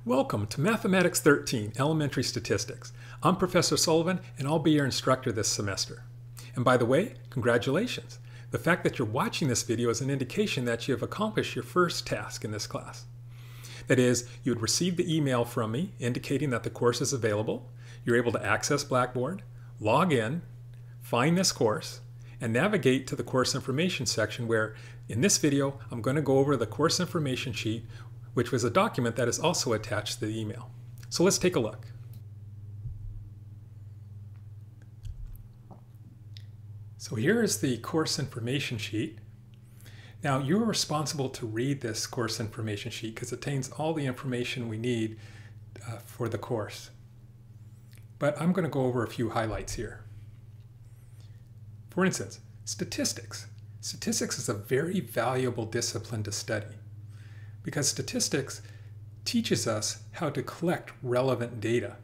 Welcome to Mathematics 13, Elementary Statistics. I'm Professor Sullivan, and I'll be your instructor this semester. And by the way, congratulations. The fact that you're watching this video is an indication that you have accomplished your first task in this class. That is, you would receive the email from me indicating that the course is available. You're able to access Blackboard, log in, find this course, and navigate to the course information section where, in this video, I'm going to go over the course information sheet, which was a document that is also attached to the email. So let's take a look. So here is the course information sheet. Now you're responsible to read this course information sheet because it contains all the information we need for the course. But I'm going to go over a few highlights here. For instance, statistics. Statistics is a very valuable discipline to study, because statistics teaches us how to collect relevant data.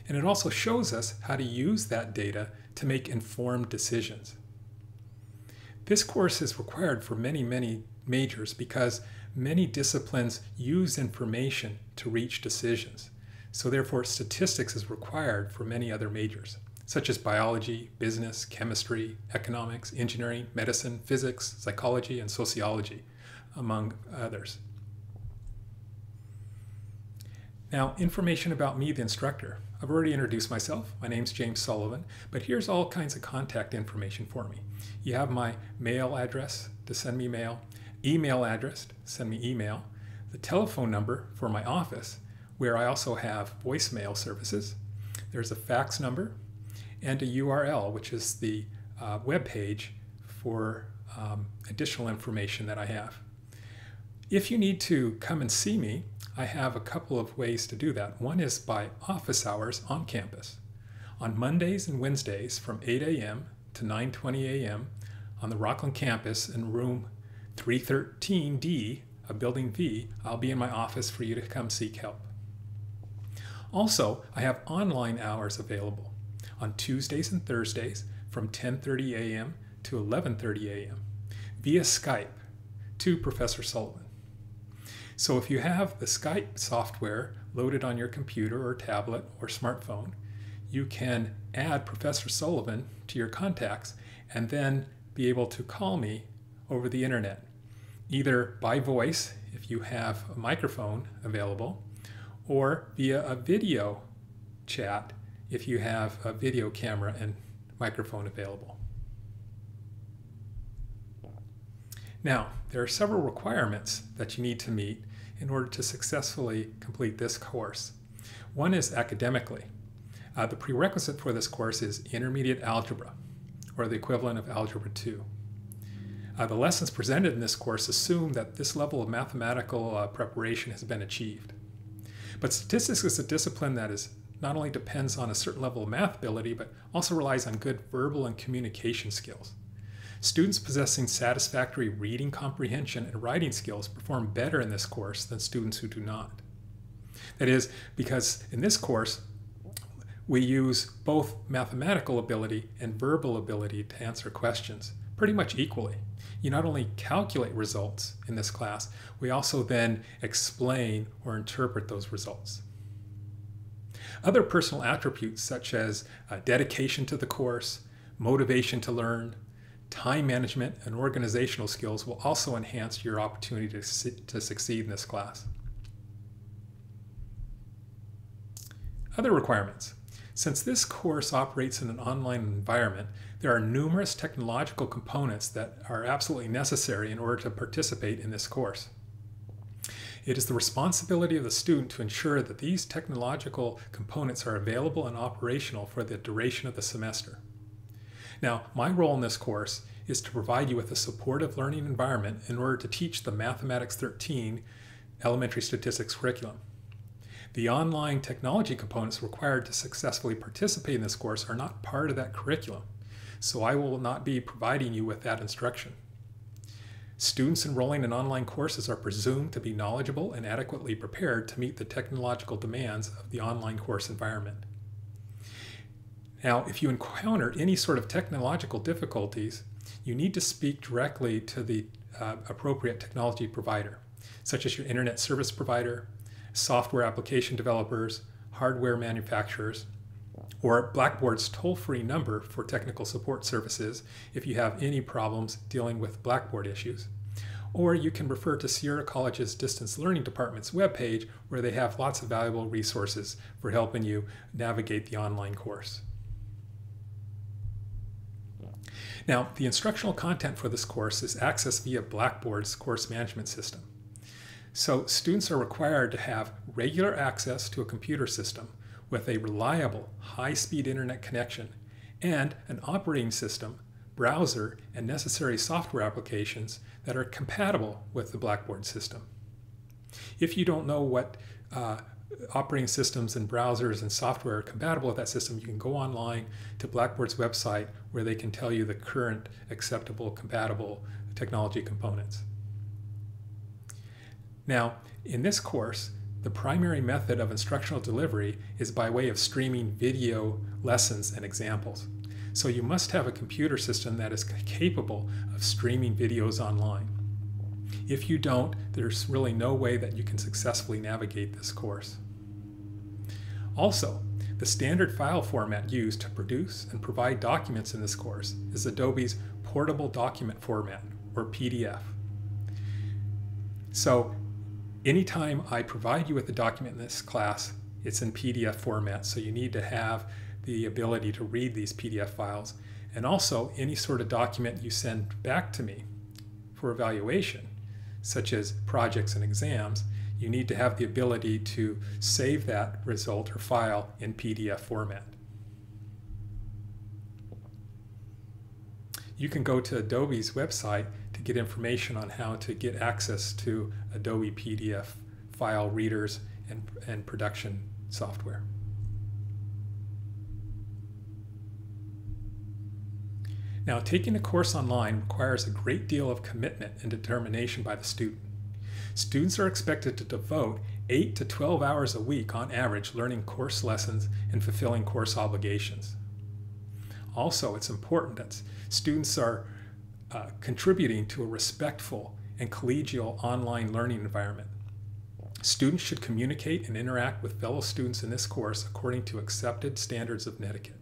And it also shows us how to use that data to make informed decisions. This course is required for many majors because many disciplines use information to reach decisions. So therefore, statistics is required for many other majors, such as biology, business, chemistry, economics, engineering, medicine, physics, psychology, and sociology, among others. Now, information about me, the instructor. I've already introduced myself. My name's James Sullivan, but here's all kinds of contact information for me. You have my mail address to send me mail, email address to send me email, the telephone number for my office, where I also have voicemail services. There's a fax number and a URL, which is the web page for additional information that I have. If you need to come and see me, I have a couple of ways to do that. One is by office hours on campus. On Mondays and Wednesdays from 8 a.m. to 9:20 a.m. on the Rockland campus in room 313D of Building V, I'll be in my office for you to come seek help. Also, I have online hours available on Tuesdays and Thursdays from 10:30 a.m. to 11:30 a.m. via Skype to Professor Sullivan. So if you have the Skype software loaded on your computer or tablet or smartphone, you can add Professor Sullivan to your contacts and then be able to call me over the internet, either by voice if you have a microphone available, or via a video chat if you have a video camera and microphone available. Now, there are several requirements that you need to meet in order to successfully complete this course. One is academically. The prerequisite for this course is intermediate algebra, or the equivalent of Algebra 2. The lessons presented in this course assume that this level of mathematical preparation has been achieved. But statistics is a discipline that not only depends on a certain level of math ability, but also relies on good verbal and communication skills. Students possessing satisfactory reading comprehension and writing skills perform better in this course than students who do not. That is, because in this course, we use both mathematical ability and verbal ability to answer questions pretty much equally. You not only calculate results in this class, we also then explain or interpret those results. Other personal attributes such as dedication to the course, motivation to learn, time management, and organizational skills will also enhance your opportunity to succeed in this class. Other requirements. Since this course operates in an online environment, there are numerous technological components that are absolutely necessary in order to participate in this course. It is the responsibility of the student to ensure that these technological components are available and operational for the duration of the semester. Now, my role in this course is to provide you with a supportive learning environment in order to teach the Mathematics 13 Elementary Statistics curriculum. The online technology components required to successfully participate in this course are not part of that curriculum, so I will not be providing you with that instruction. Students enrolling in online courses are presumed to be knowledgeable and adequately prepared to meet the technological demands of the online course environment. Now, if you encounter any sort of technological difficulties, you need to speak directly to the appropriate technology provider, such as your internet service provider, software application developers, hardware manufacturers, or Blackboard's toll-free number for technical support services if you have any problems dealing with Blackboard issues. Or you can refer to Sierra College's Distance Learning Department's webpage, where they have lots of valuable resources for helping you navigate the online course. Now, the instructional content for this course is accessed via Blackboard's course management system. So students are required to have regular access to a computer system with a reliable, high-speed internet connection and an operating system, browser, and necessary software applications that are compatible with the Blackboard system. If you don't know what operating systems and browsers and software are compatible with that system, you can go online to Blackboard's website where they can tell you the current acceptable, compatible technology components. Now, in this course, the primary method of instructional delivery is by way of streaming video lessons and examples. So you must have a computer system that is capable of streaming videos online. If you don't, there's really no way that you can successfully navigate this course. Also, the standard file format used to produce and provide documents in this course is Adobe's Portable Document Format, or PDF. So, anytime I provide you with a document in this class, it's in PDF format, so you need to have the ability to read these PDF files. And also, any sort of document you send back to me for evaluation, such as projects and exams, you need to have the ability to save that result or file in PDF format. You can go to Adobe's website to get information on how to get access to Adobe PDF file readers and production software. Now, taking a course online requires a great deal of commitment and determination by the student. Students are expected to devote 8 to 12 hours a week on average learning course lessons and fulfilling course obligations. Also, it's important that students are contributing to a respectful and collegial online learning environment. Students should communicate and interact with fellow students in this course according to accepted standards of etiquette.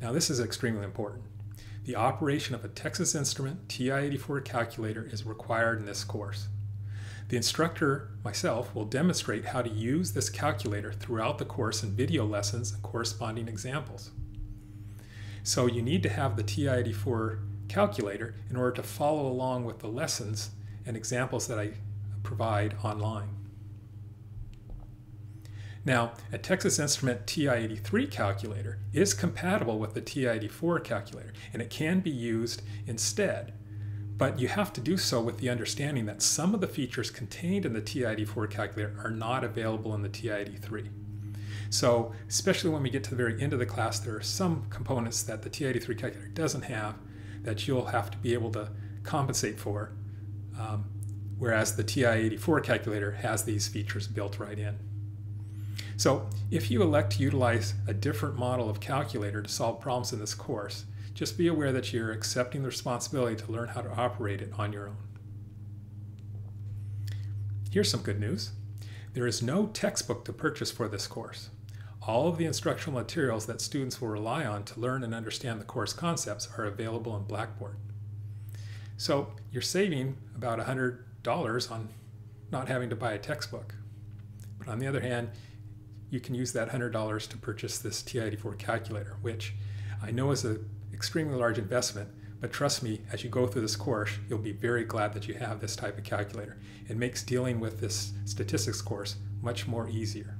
Now, this is extremely important. The operation of a Texas Instrument TI-84 calculator is required in this course. The instructor, myself, will demonstrate how to use this calculator throughout the course in video lessons and corresponding examples. So you need to have the TI-84 calculator in order to follow along with the lessons and examples that I provide online. Now, a Texas Instrument TI-83 calculator is compatible with the TI-84 calculator, and it can be used instead. But you have to do so with the understanding that some of the features contained in the TI-84 calculator are not available in the TI-83. So, especially when we get to the very end of the class, there are some components that the TI-83 calculator doesn't have that you'll have to be able to compensate for, whereas the TI-84 calculator has these features built right in. So if you elect to utilize a different model of calculator to solve problems in this course, just be aware that you're accepting the responsibility to learn how to operate it on your own. Here's some good news. There is no textbook to purchase for this course. All of the instructional materials that students will rely on to learn and understand the course concepts are available in Blackboard. So you're saving about $100 on not having to buy a textbook. But on the other hand, you can use that $100 to purchase this TI-84 calculator, which I know is an extremely large investment, but trust me, as you go through this course, you'll be very glad that you have this type of calculator. It makes dealing with this statistics course much more easier.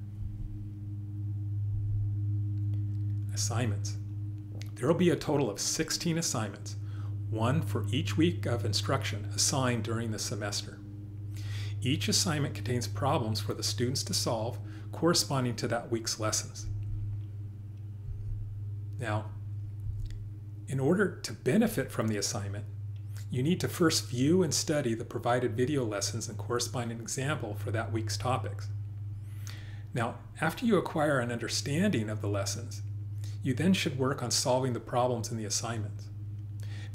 Assignments. There will be a total of 16 assignments, one for each week of instruction assigned during the semester. Each assignment contains problems for the students to solve corresponding to that week's lessons. Now, in order to benefit from the assignment, you need to first view and study the provided video lessons and corresponding example for that week's topics. Now, after you acquire an understanding of the lessons, you then should work on solving the problems in the assignments.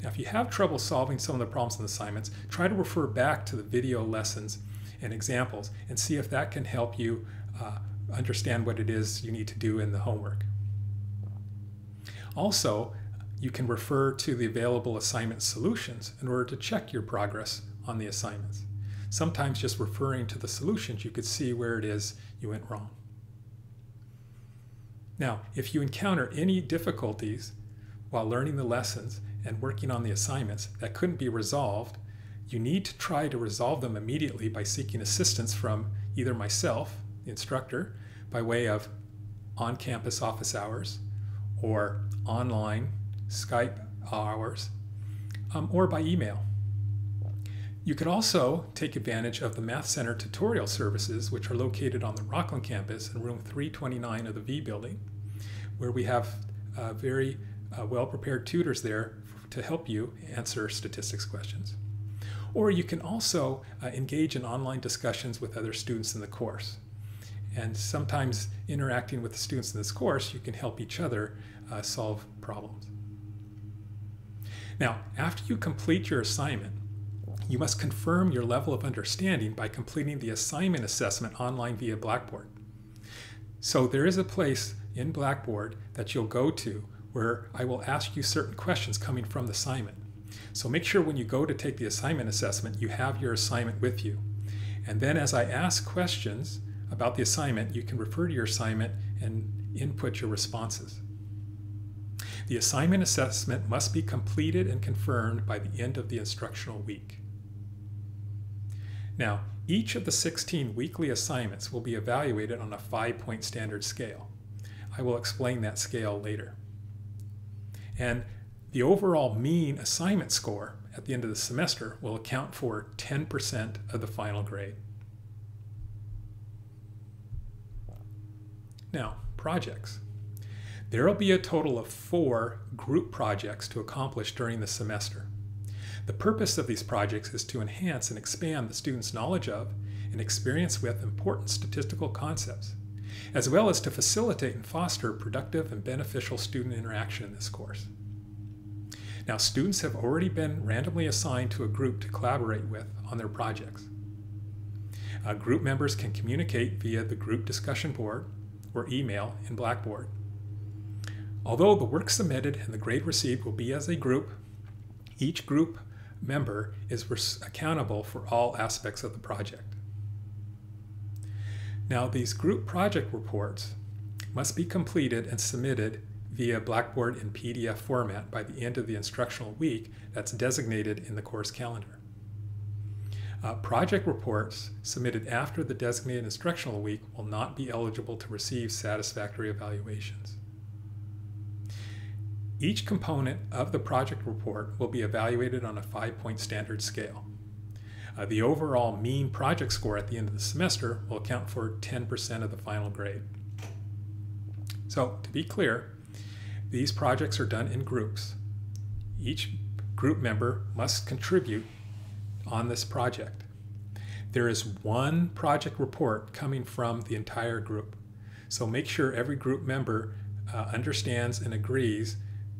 Now, if you have trouble solving some of the problems in the assignments, try to refer back to the video lessons and examples and see if that can help you understand what it is you need to do in the homework. Also, you can refer to the available assignment solutions in order to check your progress on the assignments. Sometimes just referring to the solutions, you could see where it is you went wrong. Now, if you encounter any difficulties while learning the lessons and working on the assignments that couldn't be resolved, you need to try to resolve them immediately by seeking assistance from either myself, the instructor, by way of on-campus office hours or online Skype hours, or by email. You could also take advantage of the Math Center tutorial services, which are located on the Rockland campus in room 329 of the V building, where we have very well-prepared tutors there to help you answer statistics questions. Or you can also engage in online discussions with other students in the course. And sometimes interacting with the students in this course, you can help each other solve problems. Now, after you complete your assignment, you must confirm your level of understanding by completing the assignment assessment online via Blackboard. So there is a place in Blackboard that you'll go to where I will ask you certain questions coming from the assignment. So make sure when you go to take the assignment assessment, you have your assignment with you. And then as I ask questions about the assignment, you can refer to your assignment and input your responses. The assignment assessment must be completed and confirmed by the end of the instructional week. Now, each of the 16 weekly assignments will be evaluated on a 5-point standard scale. I will explain that scale later. And the overall mean assignment score at the end of the semester will account for 10% of the final grade. Now, projects. There will be a total of 4 group projects to accomplish during the semester. The purpose of these projects is to enhance and expand the students' knowledge of and experience with important statistical concepts, as well as to facilitate and foster productive and beneficial student interaction in this course. Now, students have already been randomly assigned to a group to collaborate with on their projects. Group members can communicate via the group discussion board or email in Blackboard. Although the work submitted and the grade received will be as a group, each group member is accountable for all aspects of the project. Now, these group project reports must be completed and submitted via Blackboard in PDF format by the end of the instructional week that's designated in the course calendar. Project reports submitted after the designated instructional week will not be eligible to receive satisfactory evaluations. Each component of the project report will be evaluated on a 5-point standard scale. The overall mean project score at the end of the semester will account for 10% of the final grade. So, to be clear, these projects are done in groups. Each group member must contribute on this project. There is one project report coming from the entire group. So make sure every group member understands and agrees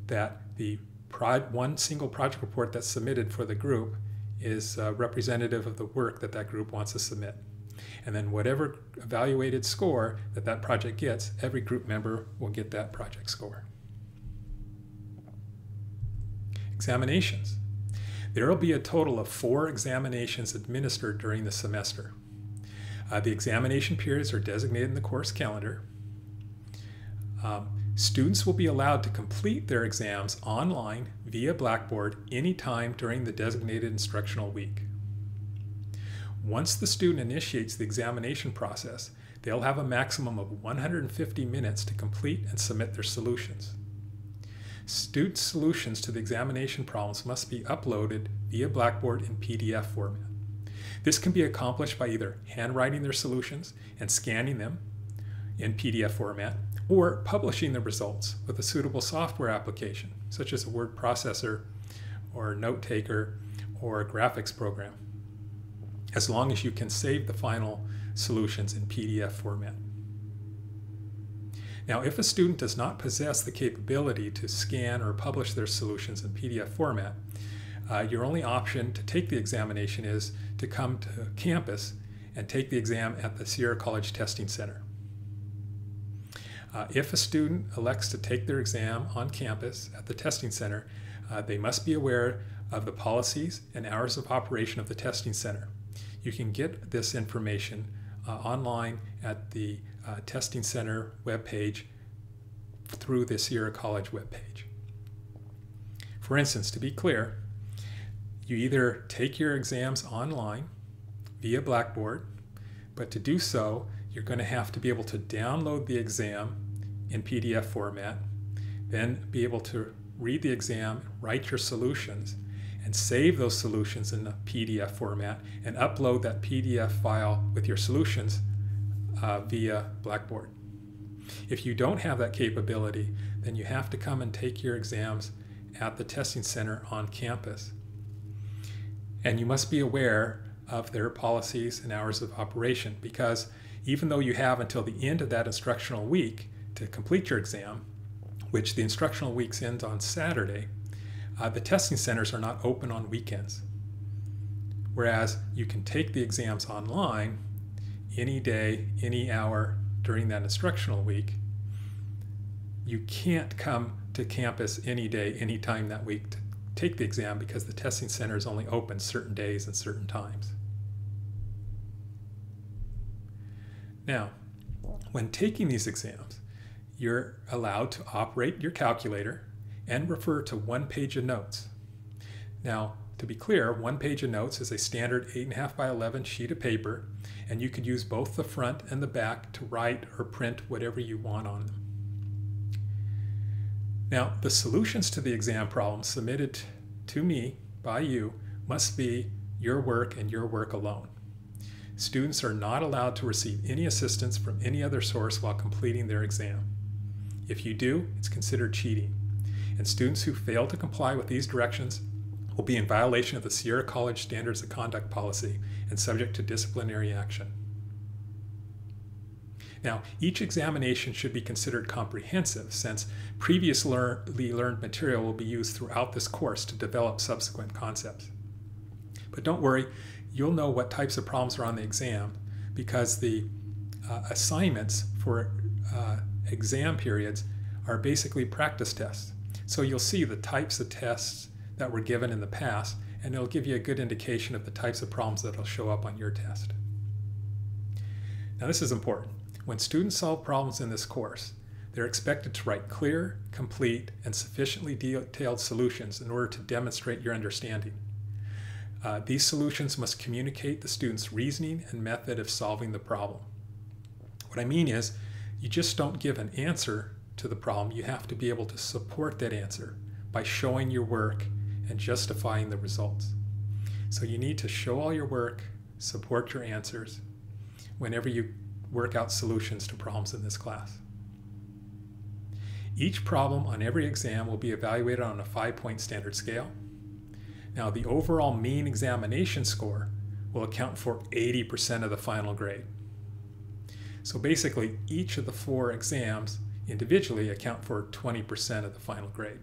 that the one single project report that's submitted for the group is representative of the work that that group wants to submit. And then whatever evaluated score that that project gets, every group member will get that project score. Examinations. There will be a total of 4 examinations administered during the semester. The examination periods are designated in the course calendar. Students will be allowed to complete their exams online via Blackboard anytime during the designated instructional week. Once the student initiates the examination process, they'll have a maximum of 150 minutes to complete and submit their solutions. Student solutions to the examination problems must be uploaded via Blackboard in PDF format. This can be accomplished by either handwriting their solutions and scanning them in PDF format, or publishing the results with a suitable software application, such as a word processor or a note taker or a graphics program, as long as you can save the final solutions in PDF format. Now, if a student does not possess the capability to scan or publish their solutions in PDF format, your only option to take the examination is to come to campus and take the exam at the Sierra College Testing Center. If a student elects to take their exam on campus at the testing center, they must be aware of the policies and hours of operation of the testing center. You can get this information online at the testing center webpage through the Sierra College webpage. For instance, to be clear, you either take your exams online via Blackboard, but to do so, you're going to have to be able to download the exam in PDF format, then be able to read the exam, write your solutions, and save those solutions in the PDF format and upload that PDF file with your solutions via Blackboard. If you don't have that capability, then you have to come and take your exams at the testing center on campus. And you must be aware of their policies and hours of operation, because even though you have until the end of that instructional week to complete your exam, which the instructional week ends on Saturday, the testing centers are not open on weekends. Whereas you can take the exams online any day, any hour during that instructional week. You can't come to campus any day, any time that week to take the exam, because the testing center is only open certain days and certain times. Now, when taking these exams, you're allowed to operate your calculator and refer to one page of notes. Now, to be clear, one page of notes is a standard 8.5 by 11 sheet of paper, and you could use both the front and the back to write or print whatever you want on them. Now, the solutions to the exam problems submitted to me by you must be your work and your work alone. Students are not allowed to receive any assistance from any other source while completing their exam. If you do, it's considered cheating, and students who fail to comply with these directions will be in violation of the Sierra College Standards of Conduct policy and subject to disciplinary action. Now, each examination should be considered comprehensive, since previously learned material will be used throughout this course to develop subsequent concepts. But don't worry, you'll know what types of problems are on the exam, because the assignments for exam periods are basically practice tests. So you'll see the types of tests that were given in the past, and it'll give you a good indication of the types of problems that will show up on your test. Now, this is important. When students solve problems in this course, they're expected to write clear, complete, and sufficiently detailed solutions in order to demonstrate your understanding. These solutions must communicate the student's reasoning and method of solving the problem. What I mean is, you just don't give an answer to the problem. You have to be able to support that answer by showing your work and justifying the results. So you need to show all your work, support your answers whenever you work out solutions to problems in this class. Each problem on every exam will be evaluated on a 5-point standard scale. Now, the overall mean examination score will account for 80% of the final grade. So basically, each of the 4 exams individually account for 20% of the final grade,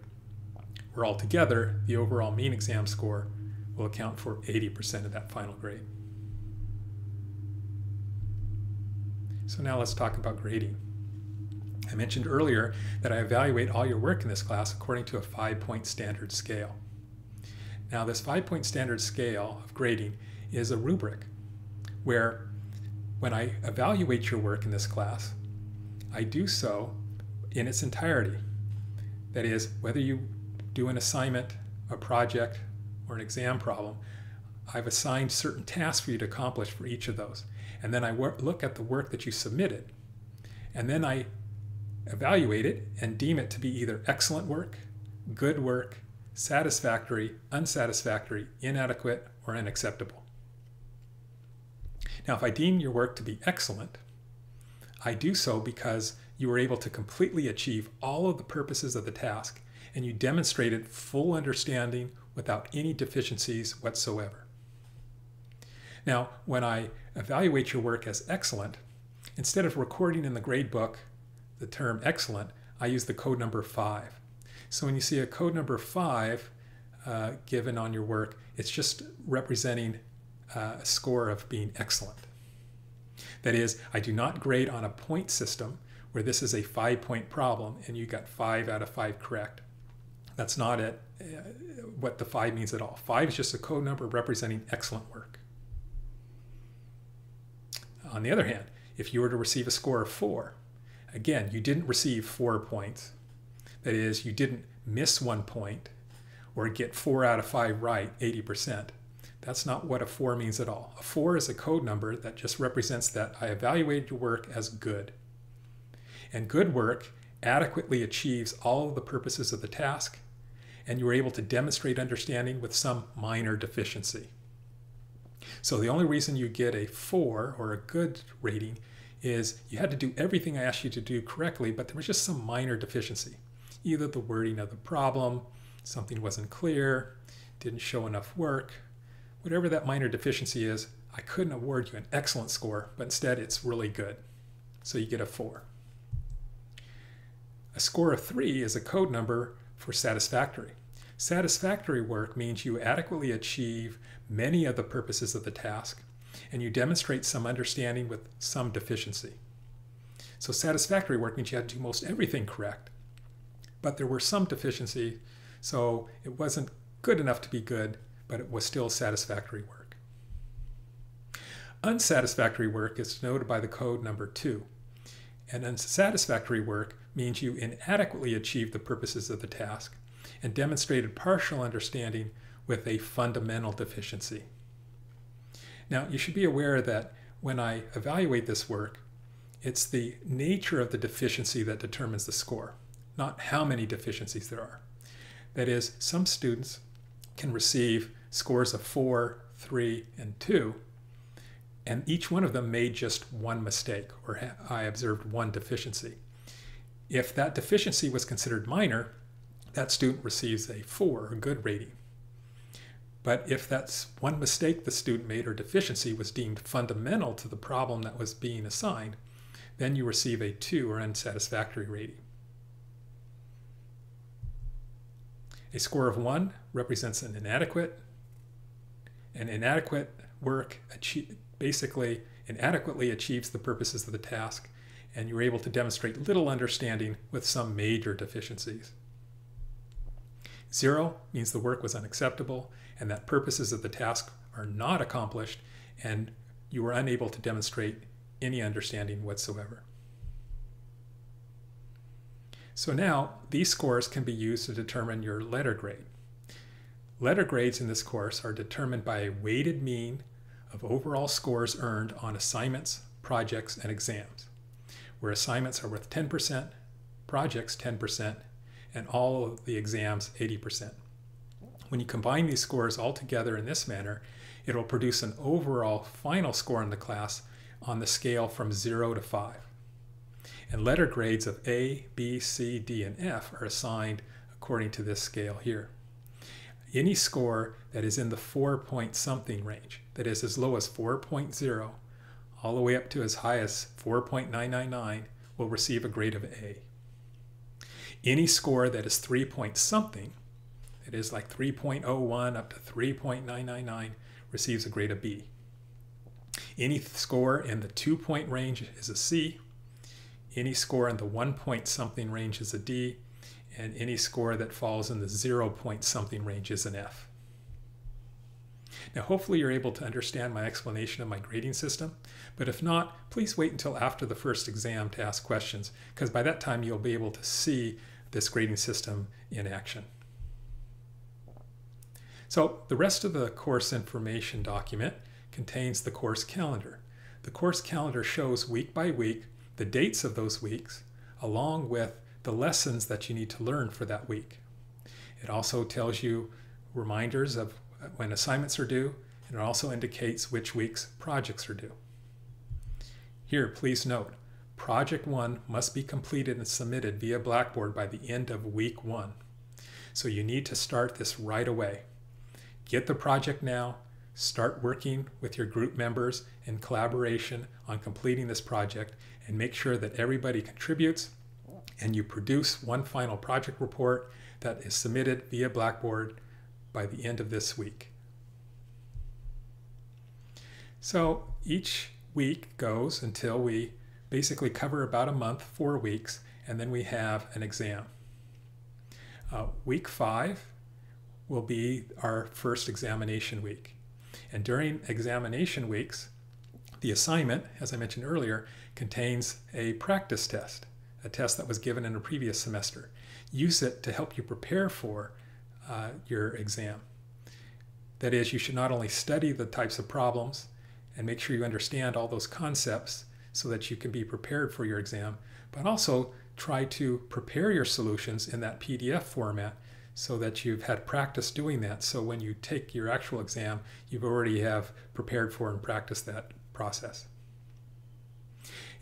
where altogether, the overall mean exam score will account for 80% of that final grade. So now let's talk about grading. I mentioned earlier that I evaluate all your work in this class according to a 5-point standard scale. Now, this 5-point standard scale of grading is a rubric where, when I evaluate your work in this class, I do so in its entirety. That is, whether you do an assignment, a project, or an exam problem, I've assigned certain tasks for you to accomplish for each of those. And then I look at the work that you submitted, and then I evaluate it and deem it to be either excellent work, good work, satisfactory, unsatisfactory, inadequate, or unacceptable. Now, if I deem your work to be excellent, I do so because you were able to completely achieve all of the purposes of the task, and you demonstrated full understanding without any deficiencies whatsoever. Now, when I evaluate your work as excellent, instead of recording in the gradebook the term excellent, I use the code number 5. So when you see a code number 5 given on your work. It's just representing a score of being excellent. That is, I do not grade on a point system where this is a 5-point problem and you got 5 out of 5 correct. That's not what the 5 means at all. 5 is just a code number representing excellent work. On the other hand, if you were to receive a score of 4, again, you didn't receive 4 points. That is, you didn't miss 1 point or get 4 out of 5 right, 80%. That's not what a 4 means at all. A 4 is a code number that just represents that I evaluated your work as good. And good work adequately achieves all of the purposes of the task, and you were able to demonstrate understanding with some minor deficiency. So the only reason you get a 4 or a good rating is you had to do everything I asked you to do correctly, but there was just some minor deficiency. Either the wording of the problem, something wasn't clear, didn't show enough work. Whatever that minor deficiency is, I couldn't award you an excellent score, but instead it's really good. So you get a 4. A score of 3 is a code number for satisfactory. Satisfactory work means you adequately achieve many of the purposes of the task, and you demonstrate some understanding with some deficiency. So satisfactory work means you had to do most everything correct, but there were some deficiency, so it wasn't good enough to be good, but it was still satisfactory work. Unsatisfactory work is denoted by the code number 2. And unsatisfactory work means you inadequately achieved the purposes of the task and demonstrated partial understanding with a fundamental deficiency. Now, you should be aware that when I evaluate this work, it's the nature of the deficiency that determines the score, not how many deficiencies there are. That is, some students can receive scores of 4, 3, and 2, and each one of them made just one mistake, or I observed one deficiency. If that deficiency was considered minor, that student receives a 4, a good rating. But if that's one mistake the student made or deficiency was deemed fundamental to the problem that was being assigned, then you receive a 2 or unsatisfactory rating. A score of 1 represents an inadequate. And inadequate work basically inadequately achieves the purposes of the task, and you're able to demonstrate little understanding with some major deficiencies. 0 means the work was unacceptable and that purposes of the task are not accomplished, and you were unable to demonstrate any understanding whatsoever. So now these scores can be used to determine your letter grade. Letter grades in this course are determined by a weighted mean of overall scores earned on assignments, projects, and exams, where assignments are worth 10%, projects 10%, and all of the exams 80%. When you combine these scores all together in this manner, it will produce an overall final score in the class on the scale from 0 to 5. And letter grades of A, B, C, D, and F are assigned according to this scale here. Any score that is in the 4-point-something range, that is as low as 4.0, all the way up to as high as 4.999, will receive a grade of A. Any score that is 3-point-something, that is like 3.01 up to 3.999, receives a grade of B. Any score in the 2-point range is a C. Any score in the 1-point-something range is a D. And any score that falls in the 0-point-something range is an F. Now, hopefully you're able to understand my explanation of my grading system, but if not, please wait until after the first exam to ask questions, because by that time you'll be able to see this grading system in action. So the rest of the course information document contains the course calendar. The course calendar shows week by week the dates of those weeks, along with the lessons that you need to learn for that week. It also tells you reminders of when assignments are due, and it also indicates which week's projects are due. Here, please note, Project 1 must be completed and submitted via Blackboard by the end of week 1. So you need to start this right away. Get the project now, start working with your group members in collaboration on completing this project, and make sure that everybody contributes and you produce one final project report that is submitted via Blackboard by the end of this week. So each week goes until we basically cover about a month, 4 weeks, and then we have an exam. Week 5 will be our first examination week. And during examination weeks, the assignment, as I mentioned earlier, contains a practice test, a test that was given in a previous semester. Use it to help you prepare for your exam. That is, you should not only study the types of problems and make sure you understand all those concepts so that you can be prepared for your exam, but also try to prepare your solutions in that PDF format so that you've had practice doing that. So when you take your actual exam, you've already have prepared for and practiced that process.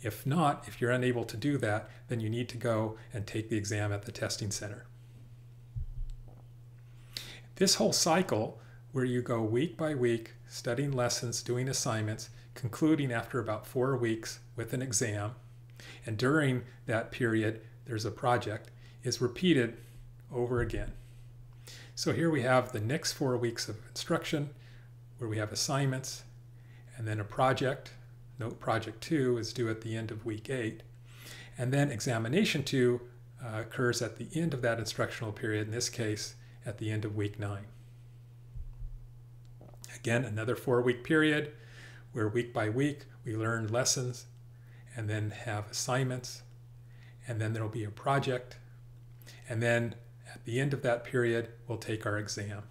If not, if you're unable to do that, then you need to go and take the exam at the testing center. This whole cycle, where you go week by week, studying lessons, doing assignments, concluding after about 4 weeks with an exam, and during that period there's a project, is repeated over again. So here we have the next 4 weeks of instruction where we have assignments and then a project. Note project 2 is due at the end of week 8. And then examination 2 occurs at the end of that instructional period, in this case at the end of week 9. Again, another 4-week period where week by week we learn lessons and then have assignments, and then there will be a project, and then at the end of that period we'll take our exam.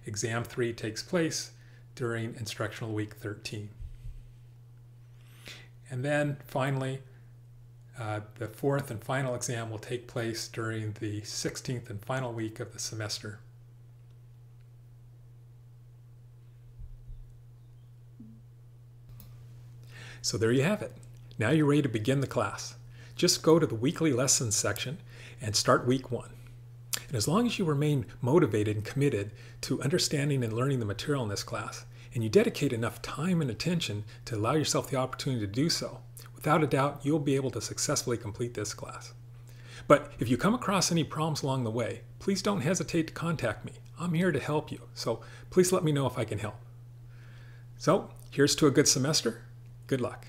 Exam 3 takes place during instructional week 13. And then finally, the 4th and final exam will take place during the 16th and final week of the semester. So there you have it. Now you're ready to begin the class. Just go to the weekly lessons section and start week 1. And as long as you remain motivated and committed to understanding and learning the material in this class, and you dedicate enough time and attention to allow yourself the opportunity to do so, without a doubt, you'll be able to successfully complete this class. But if you come across any problems along the way, please don't hesitate to contact me. I'm here to help you, so please let me know if I can help. So, here's to a good semester. Good luck.